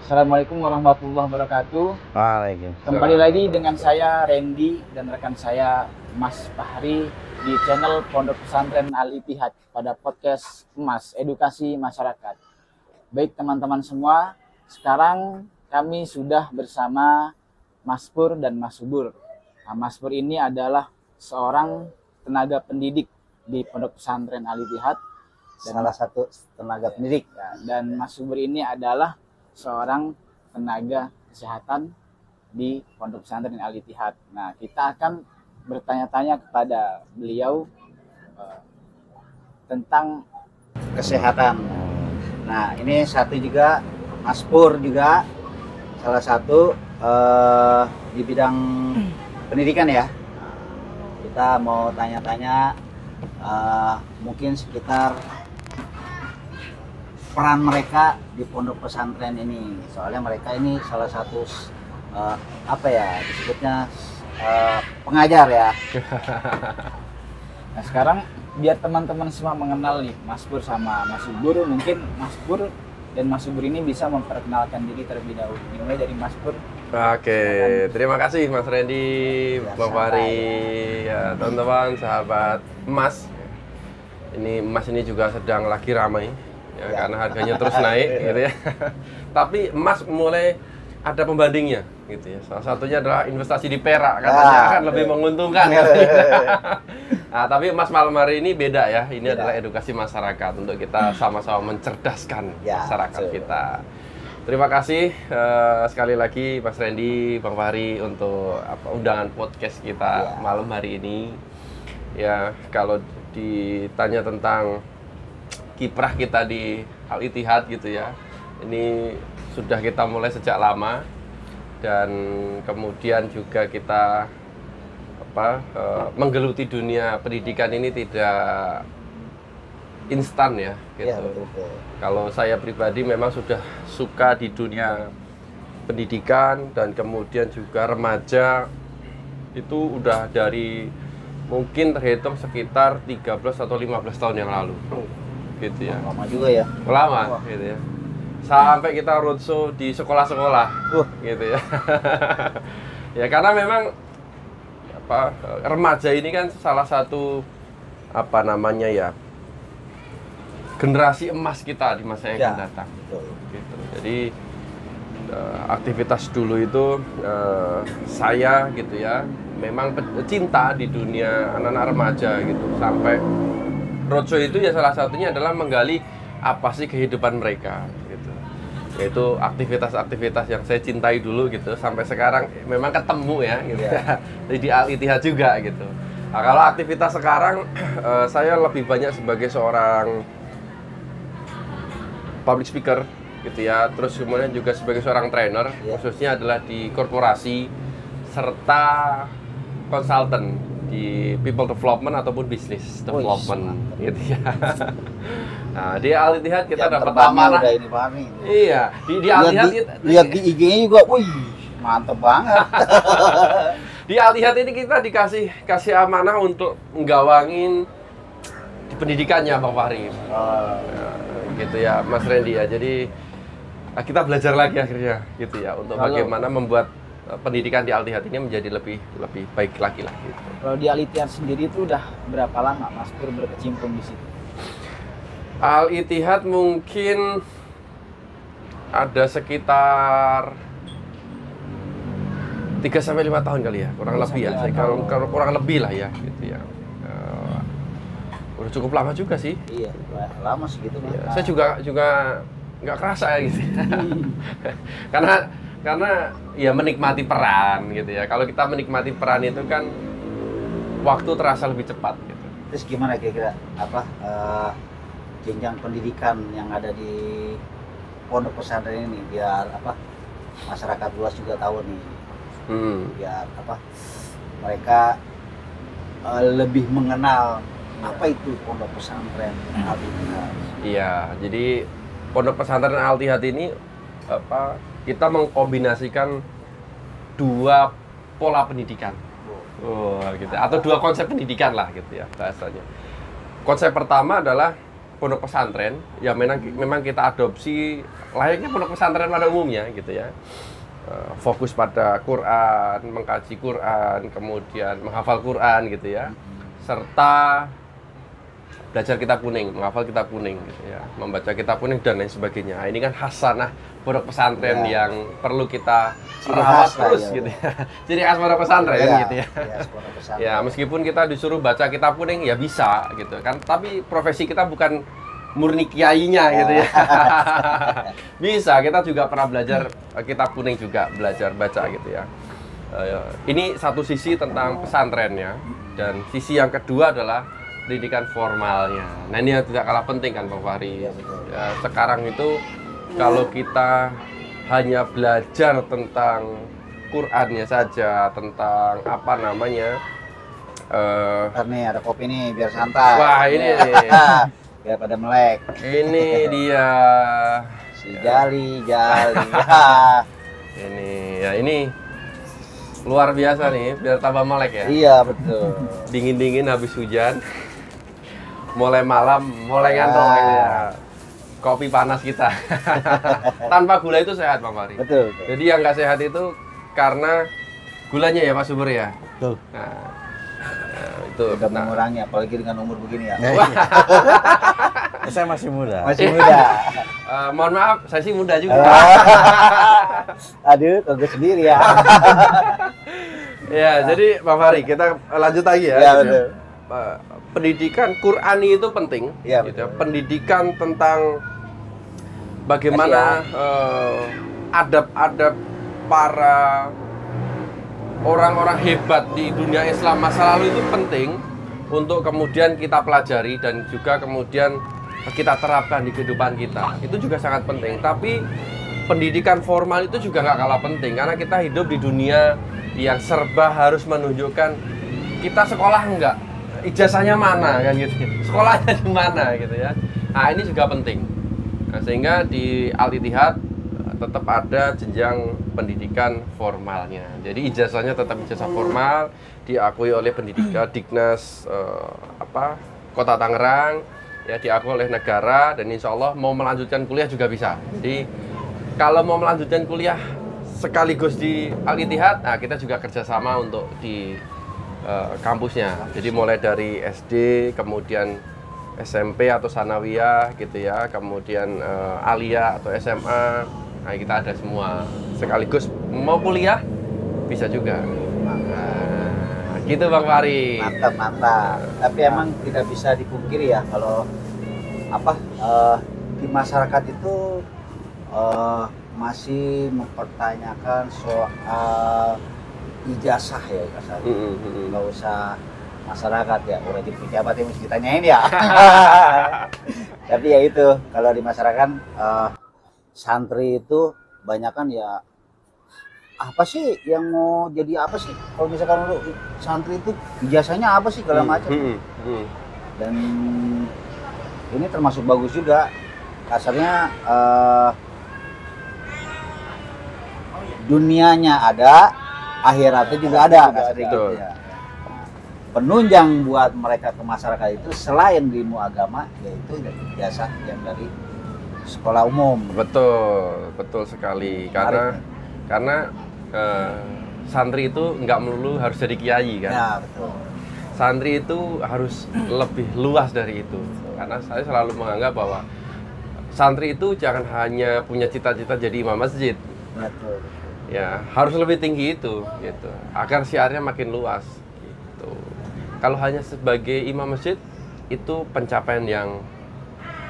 Assalamualaikum warahmatullahi wabarakatuh. Waalaikumsalam. Kembali lagi dengan saya Randy dan rekan saya Mas Fahri di channel Pondok Pesantren Al-Ittihad pada podcast Emas Edukasi Masyarakat. Baik teman-teman semua, sekarang kami sudah bersama Mas Pur dan Mas Subur. Nah, Mas Pur ini adalah seorang tenaga pendidik di Pondok Pesantren Al-Ittihad. Salah satu tenaga pendidik. Dan Mas Subur ini adalah seorang tenaga kesehatan di Pondok Pesantren Al-Ittihad. Nah, kita akan bertanya-tanya kepada beliau tentang Kesehatan. Nah, ini satu juga Mas Pur juga salah satu di bidang pendidikan ya. Kita mau tanya-tanya mungkin sekitar peran mereka di pondok pesantren ini. Soalnya mereka ini salah satu disebutnya pengajar ya. Nah, sekarang biar teman-teman semua mengenal nih Mas Pur sama Mas Subur, mungkin Mas Pur dan Mas Subur ini bisa memperkenalkan diri terlebih dahulu. Dimulai dari Mas Pur. Oke, terima kasih Mas Randy, Bang Fahri, ya teman-teman, sahabat emas. Ini emas ini juga sedang lagi ramai, ya, karena harganya terus naik, gitu ya. Tapi emas mulai ada pembandingnya, gitu ya. Salah satunya adalah investasi di perak, katanya akan lebih menguntungkan. Nah, tapi emas malam hari ini beda ya. Ini adalah edukasi masyarakat untuk kita sama-sama mencerdaskan masyarakat kita. Terima kasih sekali lagi Mas Randy, Bang Fahri untuk undangan podcast kita malam hari ini. Ya, kalau ditanya tentang kiprah kita di Al-Ittihad gitu ya, ini sudah kita mulai sejak lama, dan kemudian juga kita menggeluti dunia pendidikan ini tidak instan ya gitu. Ya, betul. Kalau saya pribadi memang sudah suka di dunia pendidikan, dan kemudian juga remaja itu udah dari mungkin terhitung sekitar 13 atau 15 tahun yang lalu. Gitu ya. Lama juga ya. Lama gitu ya. Sampai kita roadshow di sekolah-sekolah. Gitu ya. Ya karena memang remaja ini kan salah satu generasi emas kita di masa yang akan datang. Gitu. Jadi aktivitas dulu itu saya gitu ya, memang cinta di dunia anak-anak remaja gitu. Sampai roadshow itu ya salah satunya adalah menggali apa sih kehidupan mereka gitu. Yaitu aktivitas-aktivitas yang saya cintai dulu gitu, sampai sekarang memang ketemu ya gitu. Di Al-Ittihad juga gitu. Nah, kalau aktivitas sekarang saya lebih banyak sebagai seorang public speaker gitu ya, terus kemudian juga sebagai seorang trainer, khususnya adalah di korporasi serta konsultan di people development ataupun business development gitu ya. Nah, di Al-Ittihad kita dapat amanah. Iya, di Al-Ittihad lihat di IG-nya juga, wih, mantep banget. Di Al-Ittihad ini kita dikasih amanah untuk menggawangin di pendidikannya Bang Fahri. Gitu ya, Mas Randy ya. Jadi kita belajar lagi akhirnya gitu ya, untuk bagaimana membuat pendidikan di Al-Ittihad ini menjadi lebih baik lagi lah gitu. Kalau di Al-Ittihad sendiri itu udah berapa lama Mas Pur berkecimpung di situ? Al-Ittihad mungkin ada sekitar 3-5 tahun kali ya, kurang lebih ya. Kalau kurang lebih lah ya gitu ya. Udah cukup lama juga sih. Iya, lama segitu. Ya, saya juga nggak kerasa ya gitu. karena ya menikmati peran gitu ya. Kalau kita menikmati peran itu kan waktu terasa lebih cepat gitu. Terus gimana kira-kira jenjang pendidikan yang ada di pondok pesantren ini, biar masyarakat luas juga tahu nih, biar mereka lebih mengenal apa itu pondok pesantren Al-Ittihad. Iya, jadi pondok pesantren Al-Ittihad ini kita mengkombinasikan dua pola pendidikan. Gitu. Atau dua konsep pendidikan lah gitu ya bahasanya. Konsep pertama adalah pondok pesantren, ya memang kita adopsi layaknya pondok pesantren pada umumnya gitu ya. Fokus pada Quran, mengkaji Quran, kemudian menghafal Quran gitu ya, serta belajar kitab kuning, menghafal kitab kuning gitu ya, membaca kitab kuning dan lain sebagainya. Ini kan hasanah pondok pesantren yang perlu kita rawat terus gitu ya. Jadi khas pondok pesantren gitu ya. Ya meskipun kita disuruh baca kitab kuning ya bisa gitu kan, tapi profesi kita bukan murni kiainya gitu ya. Bisa, kita juga pernah belajar kitab kuning juga, belajar baca gitu ya. Ini satu sisi tentang pesantrennya, dan sisi yang kedua adalah pendidikan formalnya. Nah ini yang tidak kalah penting kan Bang Fahri. Ya, sekarang itu kalau kita hanya belajar tentang Qur'annya saja, tentang apa namanya, nih ada kopi nih biar santai. Wah ini biar pada melek. Ini dia si Jali. Ini luar biasa nih, biar tambah melek ya. Iya betul. Dingin habis hujan, mulai malam mulai ngantong ya. Kopi panas kita. Tanpa gula itu sehat Bang Fahri. Betul. Jadi yang nggak sehat itu karena gulanya ya Pak Subur ya. Betul. Nah, itu udah mengurangi, apalagi dengan umur begini ya. Saya masih muda. Masih muda. Mohon maaf, saya sih muda juga. Aduh, kok gue sendiri ya. Ya, jadi Bang Fahri, kita lanjut lagi ya. Iya, betul. Pendidikan Qur'ani itu penting. Iya, gitu. Pendidikan tentang bagaimana adab-adab para orang-orang hebat di dunia Islam masa lalu itu penting untuk kemudian kita pelajari dan juga kemudian kita terapkan di kehidupan kita. Itu juga sangat penting. Tapi pendidikan formal itu juga nggak kalah penting karena kita hidup di dunia yang serba harus menunjukkan kita sekolah enggak, ijazahnya mana kan gitu, sekolahnya di mana gitu ya. Nah ini juga penting. Nah, sehingga di Al-Ittihad tetap ada jenjang pendidikan formalnya. Jadi ijazahnya tetap ijazah formal, diakui oleh pendidikan Dignas Kota Tangerang, ya diakui oleh negara, dan insya Allah mau melanjutkan kuliah juga bisa. Jadi kalau mau melanjutkan kuliah sekaligus di Al-Ittihad, nah kita juga kerjasama untuk di kampusnya. Jadi mulai dari SD, kemudian SMP atau Sanawiyah gitu ya, kemudian Aliyah atau SMA. Nah, kita ada semua. Sekaligus mau kuliah bisa juga. Nah, gitu Bang Fahri. Mantap. Tapi emang tidak bisa dipungkiri ya kalau di masyarakat itu masih mempertanyakan soal ijazah ya kasarnya. Nggak usah masyarakat ya, udah jadi pejabat yang mesti ditanyain ya. Tapi ya itu, kalau di masyarakat santri itu banyakan ya apa sih yang mau jadi apa sih, kalau misalkan lu santri itu ijazahnya apa sih segala macam. Dan ini termasuk bagus juga kasarnya, dunianya ada, akhiratnya juga ada kasarnya gitu ya. Penunjang buat mereka ke masyarakat itu selain ilmu agama yaitu ijazah yang dari sekolah umum. Betul sekali. Karena santri itu nggak melulu harus jadi kiai kan. Ya, betul. Santri itu harus lebih luas dari itu. Karena saya selalu menganggap bahwa santri itu jangan hanya punya cita-cita jadi imam masjid. Betul. Ya, harus lebih tinggi itu gitu. Agar syiarnya makin luas gitu. Kalau hanya sebagai imam masjid itu pencapaian yang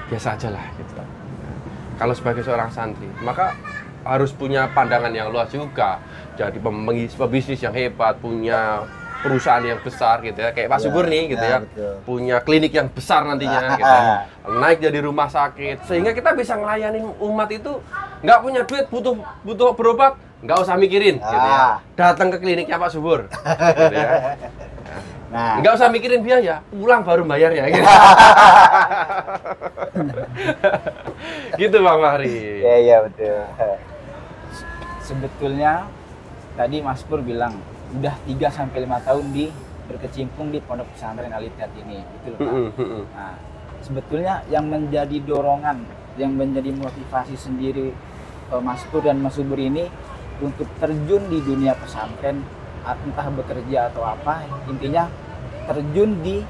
biasa aja lah gitu. Kalau sebagai seorang santri, maka harus punya pandangan yang luas juga. Jadi pebisnis yang hebat, punya perusahaan yang besar gitu ya. Kayak Pak Subur nih gitu ya. Betul. Punya klinik yang besar nantinya gitu. Naik jadi rumah sakit. Sehingga kita bisa melayani umat itu nggak punya duit, butuh berobat, nggak usah mikirin gitu ya. Datang ke kliniknya Pak Subur. Gitu ya. Nah, nggak usah mikirin biaya, pulang baru bayarnya gitu. Gitu Bang Fahri. Iya betul. Sebetulnya tadi Mas Pur bilang udah 3-5 tahun berkecimpung di pondok pesantren Al-Ittihad ini, gitu loh Pak. Nah, sebetulnya yang menjadi dorongan, yang menjadi motivasi sendiri Mas Pur dan Mas Subur ini untuk terjun di dunia pesantren, entah bekerja atau apa, intinya terjun di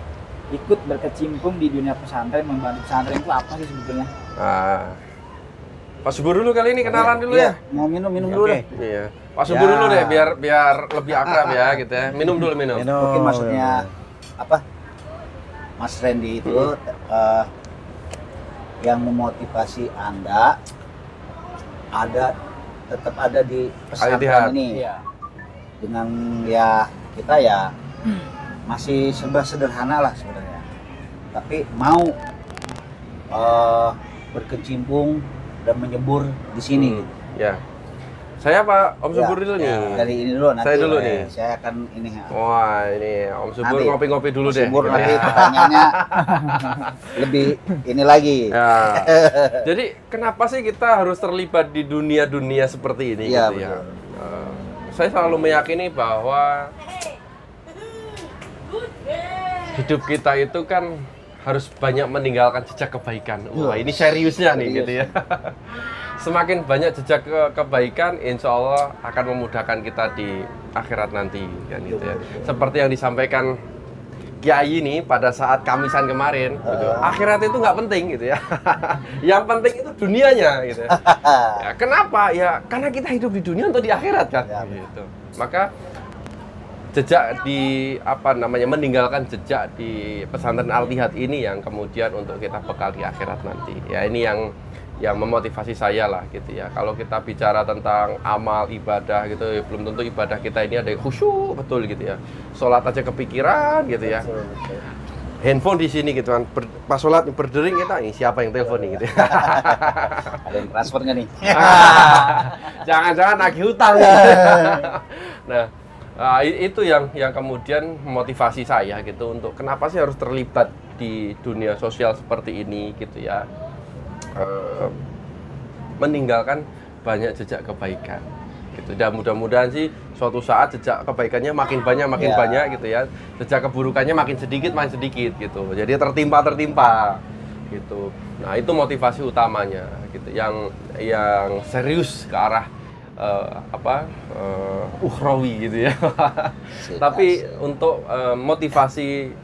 ikut berkecimpung di dunia pesantren, membantu pesantren itu apa sih sebetulnya? Pak Subur dulu kali ini kenalan dulu ya. Mau minum dulu deh. Iya. Pak Subur dulu deh biar lebih akrab ya gitu ya. Minum dulu minum. Mungkin maksudnya apa? Mas Randy itu yang memotivasi Anda tetap ada di pesantren ini. Iya. Dengan ya kita ya masih serba sederhana lah sebenarnya. Tapi mau berkecimpung dan menyebur di sini. Ya. Saya Pak Om Subur dulu nih. Dari ini dulu nanti. Saya dulu nih. Saya akan ini. Wah, ini Om Subur Nanti. ngopi-ngopi dulu deh. Subur gitu nanti ya. pertanyaannya lebih ini lagi. Ya. Jadi kenapa sih kita harus terlibat di dunia-dunia seperti ini Iya, gitu ya? betul. Saya selalu meyakini bahwa hidup kita itu kan harus banyak meninggalkan jejak kebaikan. Wah, ini seriusnya nih gitu ya. Semakin banyak jejak kebaikan, insya Allah akan memudahkan kita di akhirat nanti kan gitu ya. Seperti yang disampaikan Kiai ini pada saat Kamisan kemarin, gitu. Akhirat itu nggak penting gitu ya. Yang penting itu dunianya gitu. Ya, kenapa? Ya karena kita hidup di dunia untuk di akhirat kan. Ya, gitu. Maka jejak di meninggalkan jejak di pesantren Al-Ittihad ini yang kemudian untuk kita bekal di akhirat nanti. Ya ini yang memotivasi saya lah gitu ya. Kalau kita bicara tentang amal ibadah gitu, ya, belum tentu ibadah kita ini ada yang khusyuk betul gitu ya. Sholat aja kepikiran gitu ya. Handphone di sini gitu kan. Pas sholat berdering kita, ini siapa yang telepon nih gitu ya. Ada yang transfer nggak nih? Jangan-jangan nagih hutang. Nah, itu yang kemudian memotivasi saya gitu untuk kenapa sih harus terlibat di dunia sosial seperti ini gitu ya. Meninggalkan banyak jejak kebaikan gitu. Dan mudah-mudahan sih suatu saat jejak kebaikannya makin banyak gitu ya. Jejak keburukannya makin sedikit gitu. Jadi tertimpa gitu. Nah, itu motivasi utamanya gitu. Yang serius ke arah ukhrawi gitu ya. Tapi untuk motivasi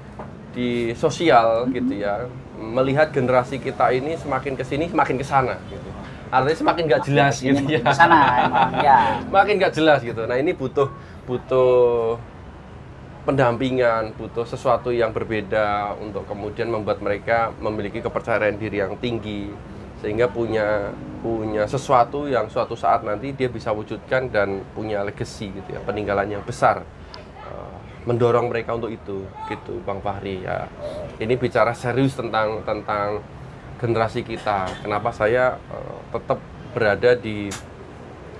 di sosial gitu ya, melihat generasi kita ini semakin kesini semakin kesana gitu. Artinya semakin nggak jelas gitu ya. Kesana emang ya. Makin nggak jelas gitu. Nah ini butuh pendampingan, butuh sesuatu yang berbeda untuk kemudian membuat mereka memiliki kepercayaan diri yang tinggi sehingga punya sesuatu yang suatu saat nanti dia bisa wujudkan dan punya legacy gitu ya, peninggalan yang besar. Mendorong mereka untuk itu gitu Bang Fahri ya. Ini bicara serius tentang generasi kita. Kenapa saya tetap berada di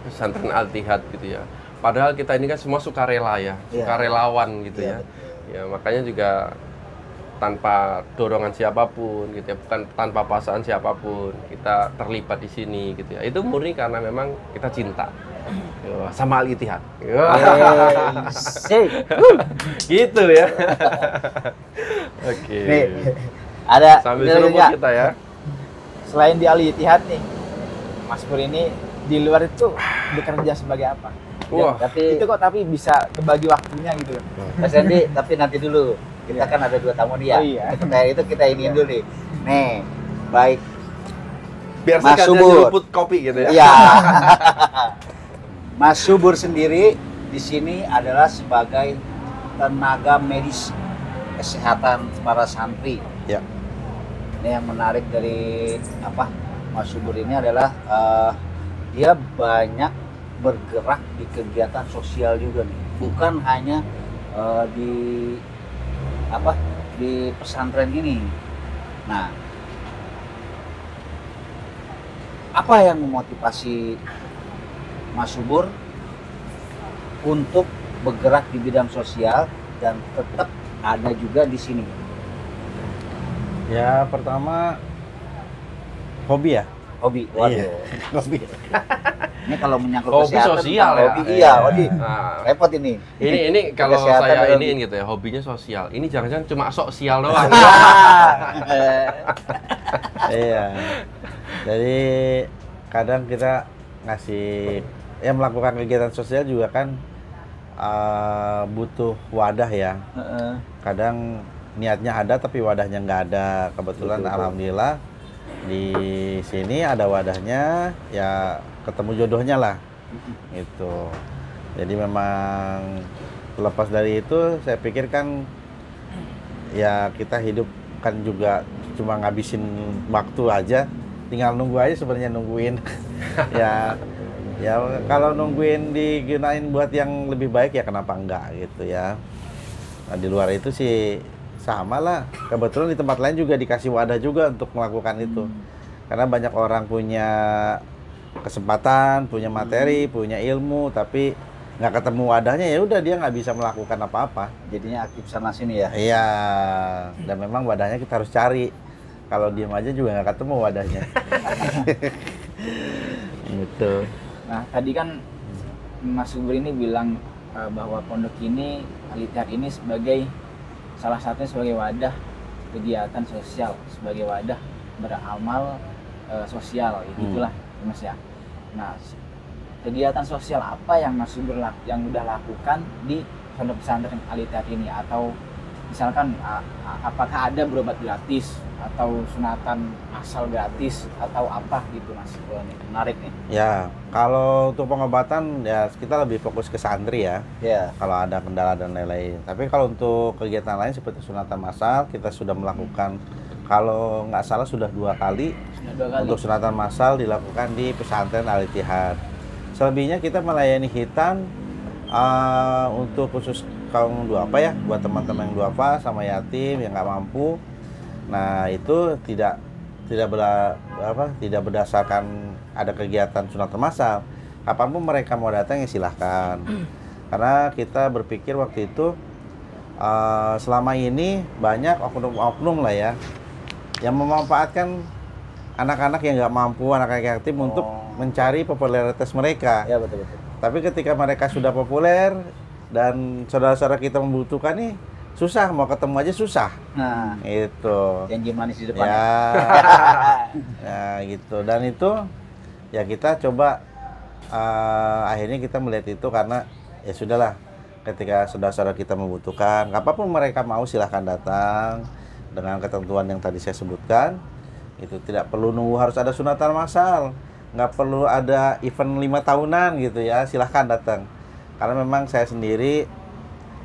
pesantren Al-Ittihad gitu ya. Padahal kita ini kan semua sukarela ya, sukarelawan gitu ya. Ya makanya juga tanpa dorongan siapapun gitu ya, bukan tanpa paksaan siapapun kita terlibat di sini gitu ya. Itu murni karena memang kita cinta sama Al-Ittihad. Gitu ya. Oke. Nih, ada sambil serumut kita ya. Selain di Al-Ittihad nih, Mas Pur ini di luar itu bekerja sebagai apa? Wah, tapi Tapi bisa kebagi waktunya gitu. Mas Randy, tapi nanti dulu. Kita kan ada 2 tamu dia. Oh, iya. Kita iniin dulu nih. Nih, baik biar Mas sekalian Subur. nyeruput kopi gitu ya. Iya. Mas Subur sendiri di sini adalah sebagai tenaga medis kesehatan para santri. Ya. Ini yang menarik dari Mas Subur ini adalah dia banyak bergerak di kegiatan sosial juga nih. Bukan hanya di pesantren ini. Nah, apa yang memotivasi Mas Subur untuk bergerak di bidang sosial dan tetap ada juga di sini? Ya pertama hobi ya. Hobi. Waduh. Iya. Hobi. Ini kalau menyangkut Hobi kesehatan, sosial ya? hobi, iya, hobi. Nah, Repot ini. ini kalau Kesehatan saya dan iniin gitu ya, hobinya sosial. Ini jangan-jangan cuma sosial doang. Iya. Jadi kadang kita ngasih melakukan kegiatan sosial juga kan butuh wadah ya. Kadang niatnya ada tapi wadahnya nggak ada. Kebetulan alhamdulillah di sini ada wadahnya, ya ketemu jodohnya lah. Itu. Jadi memang lepas dari itu saya pikir kan ya kita hidup kan juga cuma ngabisin waktu aja, tinggal nunggu aja sebenarnya nungguin. ya kalau nungguin digunain buat yang lebih baik ya kenapa enggak gitu ya. Nah, di luar itu sih sama lah. Kebetulan di tempat lain juga dikasih wadah juga untuk melakukan itu. Karena banyak orang punya kesempatan, punya materi, punya ilmu, tapi nggak ketemu wadahnya, ya udah dia nggak bisa melakukan apa-apa. Jadinya aktif sana sini ya. Iya, dan memang wadahnya kita harus cari. Kalau diem aja juga nggak ketemu wadahnya. Gitu. Nah, tadi kan Mas Subur ini bilang bahwa pondok ini, Al-Ittihad ini sebagai salah satunya sebagai wadah kegiatan sosial, sebagai wadah beramal sosial, itulah Mas ya. Nah, kegiatan sosial apa yang Mas Subur yang udah lakukan di pondok pesantren Al-Ittihad ini, atau misalkan apakah ada berobat gratis atau sunatan asal gratis atau apa gitu Mas? Ini menarik nih. Ya, kalau untuk pengobatan ya kita lebih fokus ke santri ya. Ya. Kalau ada kendala dan lain-lain. Tapi kalau untuk kegiatan lain seperti sunatan massal kita sudah melakukan, kalau nggak salah sudah 2 kali. Untuk sunatan massal dilakukan di pesantren Al-Ittihad. Selebihnya kita melayani khitan untuk khusus kaum duafa ya, buat teman-teman yang duafa sama yatim yang nggak mampu. Nah itu tidak berdasarkan ada kegiatan sunatan massal. Kapanpun mereka mau datang ya silahkan. Karena kita berpikir waktu itu selama ini banyak oknum-oknum lah ya yang memanfaatkan anak-anak yang nggak mampu, anak-anak yatim untuk mencari popularitas mereka. Ya betul. Tapi ketika mereka sudah populer dan saudara-saudara kita membutuhkan nih, susah, mau ketemu aja susah. Nah, itu. janji manis di depan. Ya, ya gitu. Dan itu ya kita coba akhirnya kita melihat itu karena ya sudahlah, ketika saudara-saudara kita membutuhkan, apapun mereka mau silahkan datang dengan ketentuan yang tadi saya sebutkan. Itu tidak perlu nunggu harus ada sunatan massal, nggak perlu ada event 5 tahunan gitu ya, silahkan datang. Karena memang saya sendiri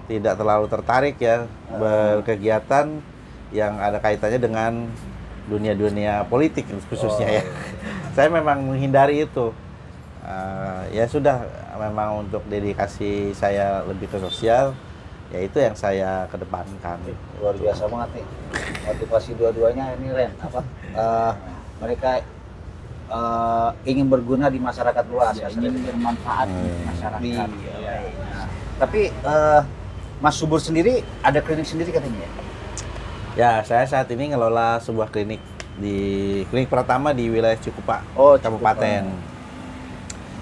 tidak terlalu tertarik ya berkegiatan yang ada kaitannya dengan dunia-dunia politik khususnya ya. Saya memang menghindari itu. Ya sudah, memang untuk dedikasi saya lebih ke sosial, ya itu yang saya kedepankan. Luar biasa banget nih motivasi dua-duanya ini, Ren. Mereka ingin berguna di masyarakat luas, ingin bermanfaat di masyarakat. Nah, tapi Mas Subur sendiri ada klinik sendiri katanya ya? Ya, saya saat ini ngelola sebuah klinik pertama di wilayah Cikupa, Kabupaten.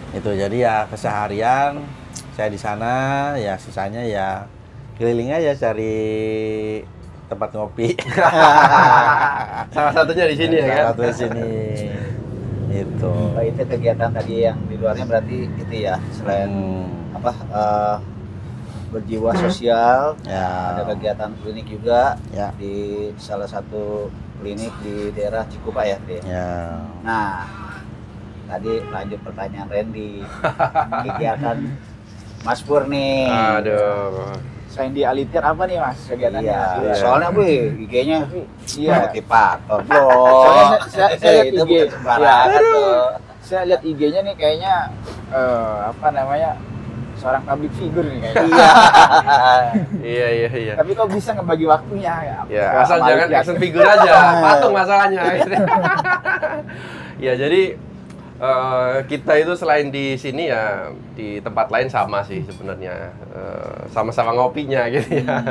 Itu jadi ya keseharian saya di sana, ya sisanya ya keliling aja cari tempat ngopi. Salah satunya di sini ya kan? Salah satunya di sini. Itu. Itu kegiatan tadi yang di luarnya berarti itu ya, selain berjiwa sosial, ya. Ada kegiatan klinik juga ya. Di salah satu klinik di daerah Cikupa ya. Ya. Nah, tadi lanjut pertanyaan Randy, kegiatan Mas Pur nih. Aduh. Selain di Al-Ittihad apa nih Mas kegiatannya? Iya. Soalnya IG-nya motivator. Soalnya saya lihat itu IG. bukan sembarangan tuh. Saya lihat IG-nya nih kayaknya seorang public figure nih kayaknya. Iya. Tapi kok bisa ngebagi waktunya ya? Ya, asal jangan action figure aja, patung masalahnya. Ya, jadi Kita itu selain di sini ya di tempat lain sama sih sebenarnya, sama-sama ngopinya gitu ya.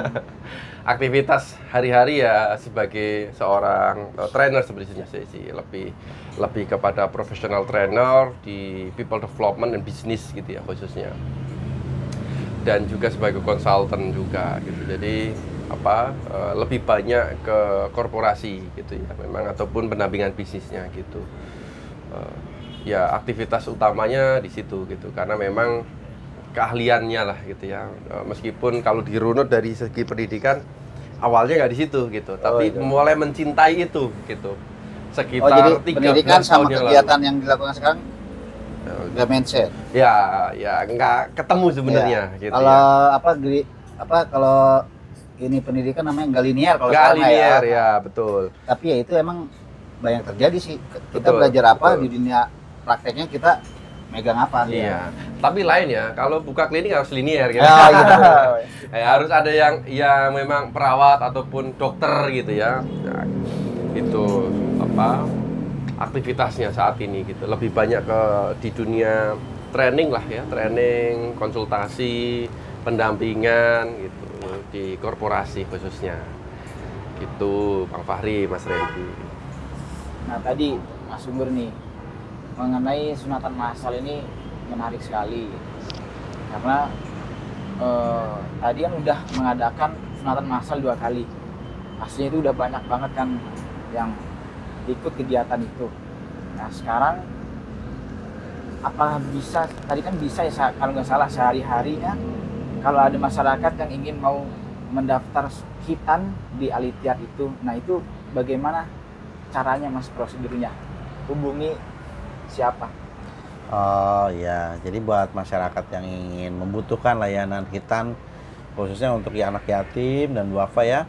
Aktivitas hari-hari ya sebagai seorang trainer sebenarnya sih lebih kepada professional trainer di people development dan bisnis gitu ya khususnya. Dan juga sebagai konsultan juga gitu. Jadi lebih banyak ke korporasi gitu ya memang ataupun pendampingan bisnisnya gitu. Ya aktivitas utamanya di situ gitu karena memang keahliannya lah gitu ya. Meskipun kalau dirunut dari segi pendidikan awalnya nggak di situ gitu, tapi mulai mencintai itu gitu. Sekitar 13 pendidikan sama tahun yang kegiatan lalu. yang dilakukan sekarang nggak mindset. Ya nggak ketemu sebenarnya gitu Kalau ya. kalau ini pendidikan namanya nggak linear kalau Nggak sekarang linear ya betul. Tapi ya itu emang banyak terjadi sih. Kita Betul, belajar apa betul. di dunia prakteknya kita megang apa gitu. Iya. Tapi lain ya, kalau buka klinik harus linear gitu. Ya, gitu. Harus ada yang memang perawat ataupun dokter gitu ya. Ya itu aktivitasnya saat ini gitu. Lebih banyak di dunia training lah ya, training, konsultasi, pendampingan gitu di korporasi khususnya. Gitu Bang Fahri, Mas Randy. Nah tadi Mas Sumber nih mengenai sunatan massal ini menarik sekali karena tadi kan udah mengadakan sunatan massal 2 kali. Aslinya itu udah banyak banget kan yang ikut kegiatan itu. Nah sekarang apa bisa, tadi kan bisa ya kalau nggak salah sehari-harinya kalau ada masyarakat yang ingin mau mendaftar hitan di Al-Ittihad itu, nah itu bagaimana caranya Mas prosedurnya? Hubungi siapa? Oh ya, jadi buat masyarakat yang ingin membutuhkan layanan hitan khususnya untuk anak yatim dan duafa ya,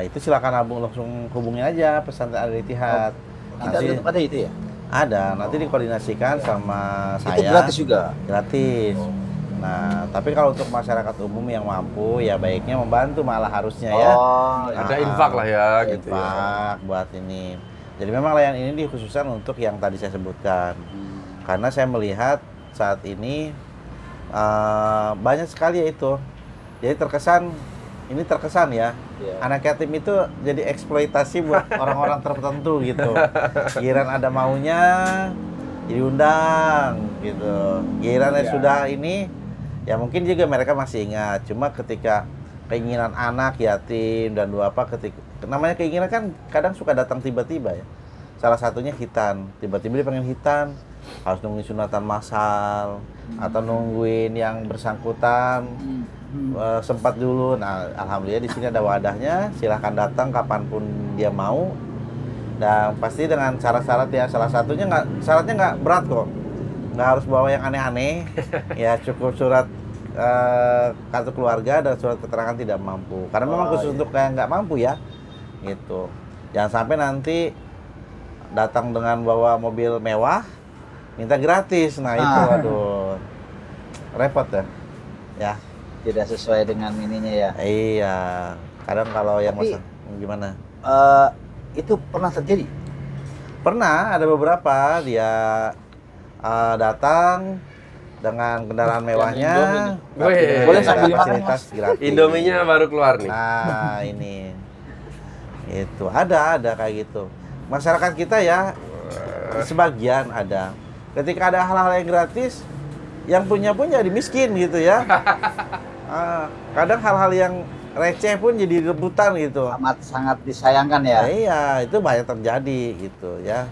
itu silakan langsung hubungin aja pesantren Al-Ittihad. Nanti ada itu ya? Ada, nanti dikoordinasikan sama saya. Itu gratis juga? Gratis. Nah, tapi kalau untuk masyarakat umum yang mampu, ya baiknya membantu malah harusnya ya. Ada infak lah ya gitu ya. Infak buat ini. Jadi memang layanan ini dikhususkan untuk yang tadi saya sebutkan. Karena saya melihat saat ini banyak sekali ya itu. Jadi terkesan ya. Anak yatim itu jadi eksploitasi buat orang-orang tertentu gitu. Giliran ada maunya diundang gitu. Giliran sudah ini ya mungkin juga mereka masih ingat. Cuma ketika keinginan anak yatim dan duafa, ketika namanya keinginan kan kadang suka datang tiba-tiba ya. Salah satunya hitan. Tiba-tiba dia pengen hitan, harus nungguin sunatan massal atau nungguin yang bersangkutan sempat dulu. Nah, alhamdulillah di sini ada wadahnya. Silahkan datang kapanpun dia mau. Dan pasti dengan syarat-syarat ya. Salah satunya syaratnya nggak berat kok. Nggak harus bawa yang aneh-aneh. Ya cukup surat kartu keluarga dan surat keterangan tidak mampu. Karena memang khusus untuk yang nggak mampu ya. Gitu. Jangan sampai nanti datang dengan bawa mobil mewah, minta gratis. Nah itu aduh, repot ya. Tidak sesuai dengan ininya ya. Iya. Kadang kalau yang gimana? Itu pernah terjadi? Pernah, ada beberapa dia datang dengan kendaraan mewahnya, Boleh sambil makan, fasilitas gratis. Indominya baru keluar nih. Nah ini, itu ada kayak gitu. Masyarakat kita ya sebagian ada. Ketika ada hal-hal yang gratis, yang punya pun jadi miskin gitu ya. Kadang hal-hal yang receh pun jadi rebutan gitu. Amat sangat disayangkan ya. Iya, itu banyak terjadi gitu ya.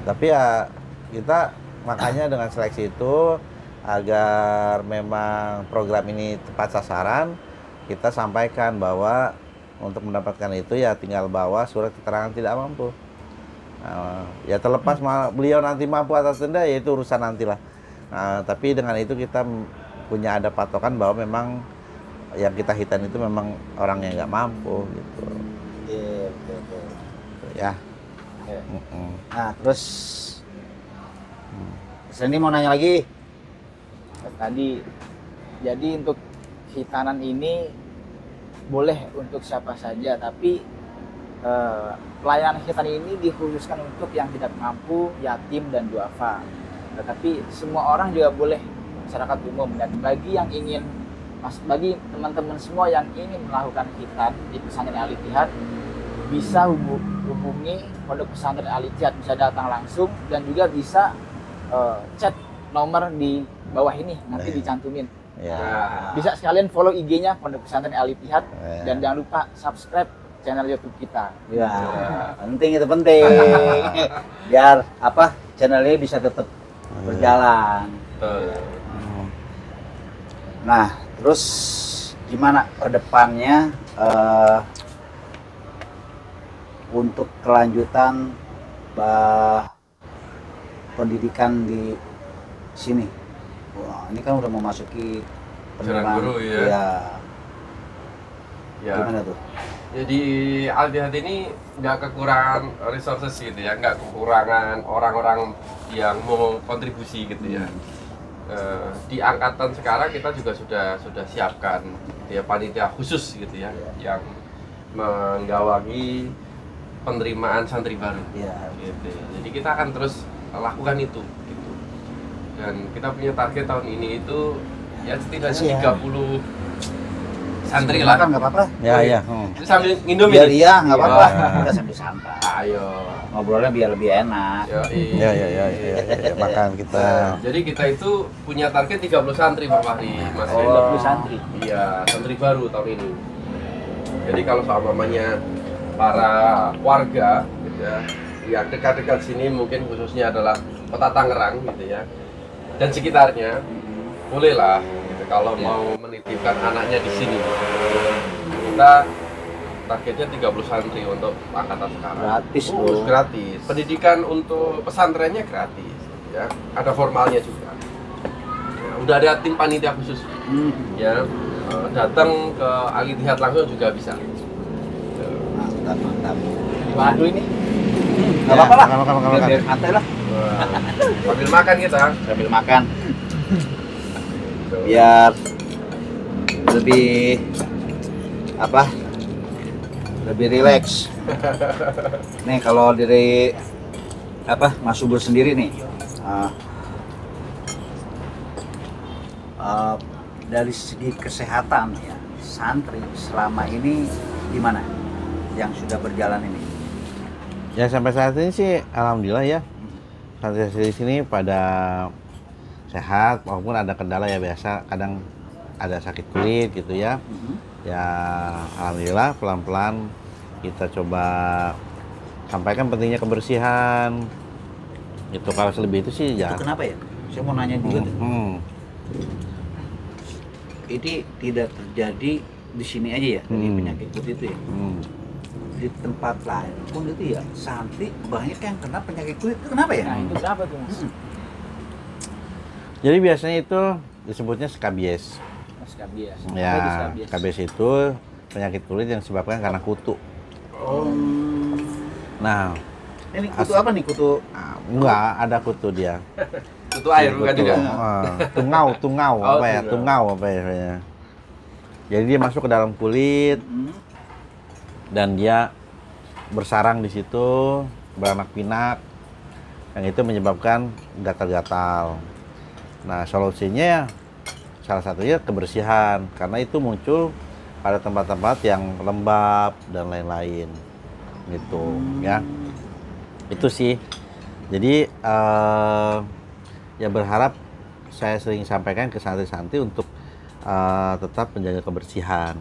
Tapi ya kita makanya dengan seleksi itu agar memang program ini tepat sasaran, kita sampaikan bahwa untuk mendapatkan itu ya tinggal bawa surat keterangan tidak mampu. Ya terlepas beliau nanti mampu atau tidak ya itu urusan nantilah. Tapi dengan itu kita punya ada patokan bahwa memang yang kita hitan itu memang orang yang nggak mampu gitu. Iya, betul. Ya. Nah, terus Sandy mau nanya lagi. Tadi jadi untuk hitanan ini boleh untuk siapa saja, tapi pelayanan khitan ini dikhususkan untuk yang tidak mampu, yatim dan duafa. Tetapi semua orang juga boleh, masyarakat umum, dan bagi yang ingin bagi teman-teman semua yang ingin melakukan khitan di pesantren Al-Ittihad bisa hubungi Pondok Pesantren Al-Ittihad, bisa datang langsung dan juga bisa chat nomor di bawah ini nanti dicantumin. Ya. Bisa sekalian follow IG-nya Pondok Pesantren Al-Ittihad dan jangan lupa subscribe channel YouTube kita. Ya, penting itu penting. Biar apa? Channelnya bisa tetap berjalan. Nah, terus gimana ke depannya untuk kelanjutan pendidikan di sini? Wah, ini kan udah memasuki Jalan guru ya. Ya. Gimana tuh? Jadi Al-Ittihad ini nggak kekurangan resources gitu ya, nggak kekurangan orang-orang yang mau kontribusi gitu ya. Di angkatan sekarang kita juga sudah siapkan gitu ya, panitia khusus gitu ya, yang menggawangi penerimaan santri baru. Gitu. Jadi kita akan terus lakukan itu gitu. Dan kita punya target tahun ini itu ya setidaknya 30 santri lah. Kan nggak apa-apa. Ya. Itu sambil nginum Biar ini. iya nggak apa-apa. Kita sambil santai. Ayo. Ngobrolnya biar lebih enak. Ya. Makan kita. Jadi kita itu punya target 30 santri Pak Fahri, Mas Reno. 30 santri. Iya, santri baru tahun ini. Jadi kalau seumpamanya para warga gitu ya, yang dekat-dekat sini mungkin khususnya adalah Kota Tangerang gitu ya, dan sekitarnya, bolehlah gitu, kalau mau menitipkan anaknya di sini. Kita targetnya 30 santri untuk angkatan sekarang. Gratis loh. Gratis. Pendidikan untuk pesantrennya gratis ya. Ada formalnya juga. Ya, udah ada tim panitia khusus. Ya, datang ke Al-Ittihad langsung juga bisa. Mantap. Waduh ini. Nggak apa-apa lah. Makan. Biar santai lah. Sambil makan kita. Sambil makan. Biar lebih apa? Lebih rileks. Nih kalau dari apa Mas Subur sendiri nih, dari segi kesehatan ya santri selama ini gimana yang sudah berjalan ini? Ya sampai saat ini sih alhamdulillah ya. Santri di sini pada sehat, walaupun ada kendala ya biasa, kadang ada sakit kulit gitu ya. Ya alhamdulillah pelan-pelan kita coba sampaikan pentingnya kebersihan. Itu kalau selebih itu sih Itu kenapa ya? Saya mau nanya juga tuh. Ini tidak terjadi di sini aja ya, dari penyakit kulit itu ya. Di tempat lain pun itu ya santri banyak yang kena penyakit kulit. Itu kenapa ya? Nah, itu berapa tuh, Mas? Jadi biasanya itu disebutnya skabies. Skabies. Ya, skabies itu penyakit kulit yang disebabkan karena kutu. Nah, Ini kutu apa nih? Kutu enggak ada kutu dia. Itu air bukan juga. Tungau Oh, apa ya? Tungau apa ya? Jadi dia masuk ke dalam kulit dan dia bersarang di situ, beranak pinak, yang itu menyebabkan gatal-gatal. Nah, solusinya salah satunya kebersihan, karena itu muncul pada tempat-tempat yang lembab dan lain-lain, gitu ya. Itu sih. Jadi ya berharap saya sering sampaikan ke santri-santri untuk tetap menjaga kebersihan.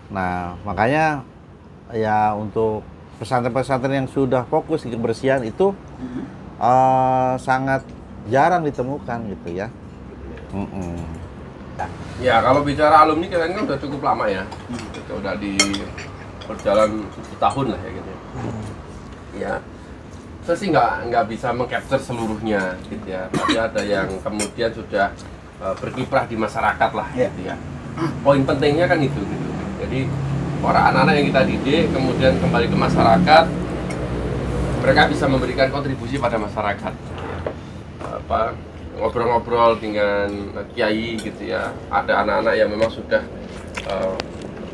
Nah, makanya ya untuk pesantren-pesantren yang sudah fokus di kebersihan itu sangat jarang ditemukan gitu ya. Ya kalau bicara alumni kita kan udah cukup lama ya. Kita udah di berjalan 7 tahun lah ya gitu. Ya, saya sih nggak bisa mengcapture seluruhnya gitu ya. Tapi ada yang kemudian sudah berkiprah di masyarakat lah gitu ya. Poin pentingnya kan itu gitu. Jadi para anak-anak yang kita didik kemudian kembali ke masyarakat, mereka bisa memberikan kontribusi pada masyarakat. Apa ngobrol-ngobrol dengan kiai gitu ya. Ada anak-anak yang memang sudah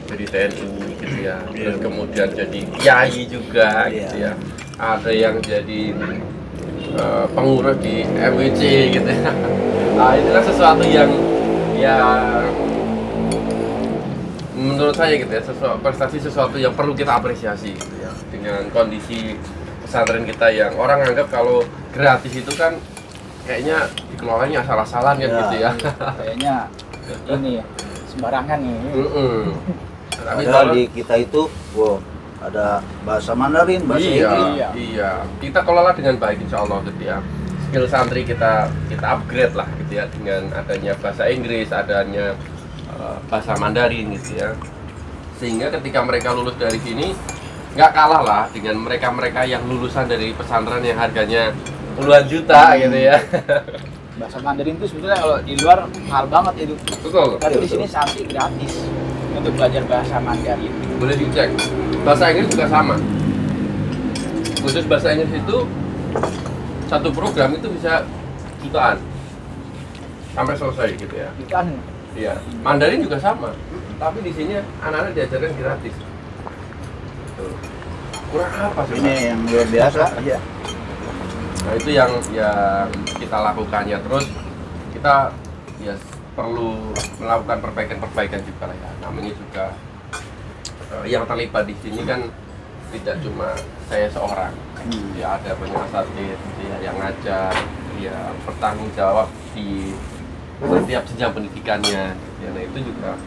jadi TNI gitu ya, terus kemudian jadi kiai juga gitu ya, ada yang jadi pengurus di MWC gitu ya. Nah, itulah sesuatu yang menurut saya gitu ya, prestasi sesuatu yang perlu kita apresiasi gitu ya, dengan kondisi pesantren kita yang orang anggap kalau gratis itu kan kayaknya dikelolanya asal-asalan kan gitu ya. Kayaknya ini sembarangan nih. Tapi kalau di kita itu, wow, ada bahasa Mandarin, bahasa Inggris. Iya. Kita kelola dengan baik insya Allah gitu ya. Skill santri kita upgrade lah gitu ya, dengan adanya bahasa Inggris, adanya bahasa Mandarin gitu ya. Sehingga ketika mereka lulus dari sini nggak kalah lah dengan mereka-mereka yang lulusan dari pesantren yang harganya puluhan juta gitu ya. Bahasa Mandarin itu sebetulnya kalau di luar mahal banget itu. Betul. Tapi di sini santri gratis untuk belajar bahasa Mandarin. Boleh dicek. Bahasa Inggris juga sama. Khusus bahasa Inggris itu satu program itu bisa jutaan sampai selesai gitu ya. Jutaan. Iya. Mandarin juga sama. Tapi di sini anak-anak diajarkan gratis. Tuh. Kurang apa sih? Ini yang luar biasa. Iya. Nah itu yang kita lakukannya, terus kita ya perlu melakukan perbaikan juga lah ya. Namanya juga yang terlibat di sini kan tidak cuma saya seorang, ya ada banyak asatidz ya, yang ngajar, ya bertanggung jawab di setiap jenjang pendidikannya. Ya, nah itu juga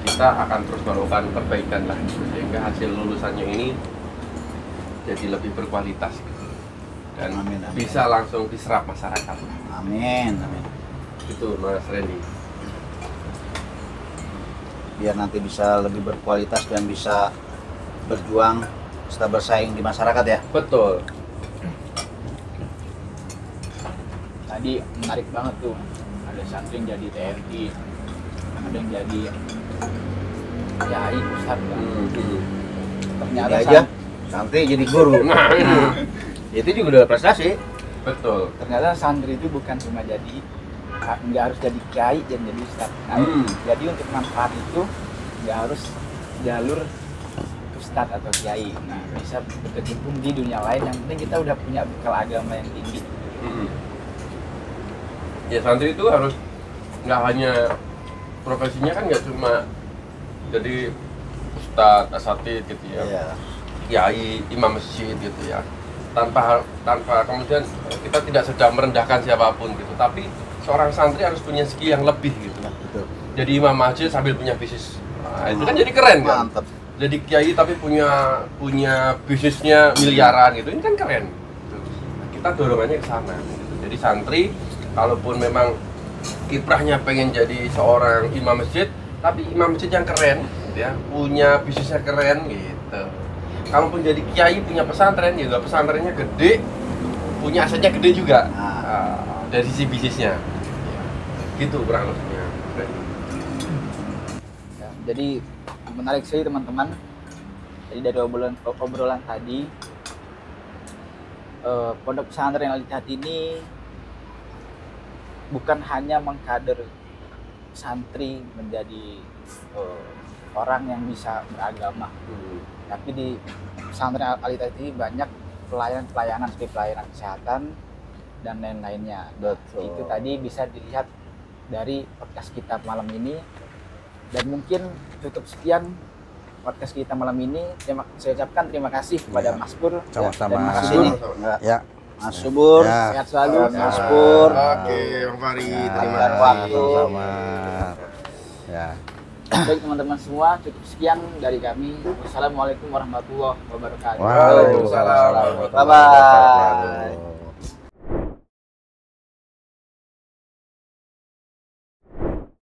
kita akan terus melakukan perbaikan lah, sehingga hasil lulusannya ini jadi lebih berkualitas. Dan Amin. bisa langsung diserap masyarakat. Amin. Itu Mas Randy. Biar nanti bisa lebih berkualitas dan bisa berjuang serta bersaing di masyarakat ya. Betul. Tadi menarik banget tuh. Ada santri yang jadi TNI, ada yang jadi kiai, ustadz kan. Ternyata Ini aja santri jadi guru. Nah, itu juga udah prestasi. Betul. ternyata santri itu bukan cuma jadi, nggak harus jadi kiai dan jadi ustadz. Nah, jadi untuk manfaat itu nggak harus jalur ustadz atau kiai. Nah, bisa berkecimpung di dunia lain. Yang penting kita udah punya bekal agama yang tinggi. Ya santri itu harus nggak hanya profesinya kan nggak cuma jadi ustadz, asatidz gitu ya, kiai, imam masjid gitu ya. Tanpa kemudian kita tidak sedang merendahkan siapapun gitu, tapi seorang santri harus punya skill yang lebih gitu. Betul. Jadi imam masjid sambil punya bisnis, nah, itu kan jadi keren kan. Mantap. Jadi kiai tapi punya bisnisnya miliaran gitu, ini kan keren gitu. Kita dorongannya ke sana gitu. Jadi santri kalaupun memang kiprahnya pengen jadi seorang imam masjid, tapi imam masjid yang keren gitu ya, punya bisnisnya keren gitu. Kalaupun jadi kiai punya pesantren, juga pesantrennya gede, punya asetnya gede juga. Dari sisi bisnisnya. Gitu kurang lebihnya. Ya, jadi menarik sekali teman-teman. Jadi dari obrolan tadi, pondok pesantren Al-Ittihad ini bukan hanya mengkader santri menjadi orang yang bisa beragama, tapi di pesantren Al-Ittihad ini banyak pelayanan seperti pelayanan kesehatan dan lain-lainnya. Betul. Itu tadi bisa dilihat dari podcast kita malam ini. Dan mungkin tutup sekian podcast kita malam ini. Saya ucapkan terima kasih kepada Mas Pur Sama-sama. dan Mas Makasih Subur. nih. Ya. Mas Subur. Ya. Sehat selalu. Mas Pur. Oke, Bang Fari, terima Lain kasih. waktu. Sama. Ya. Baik teman-teman semua, cukup sekian dari kami. Wassalamualaikum warahmatullahi wabarakatuh. Waalaikumsalam. Bye-bye.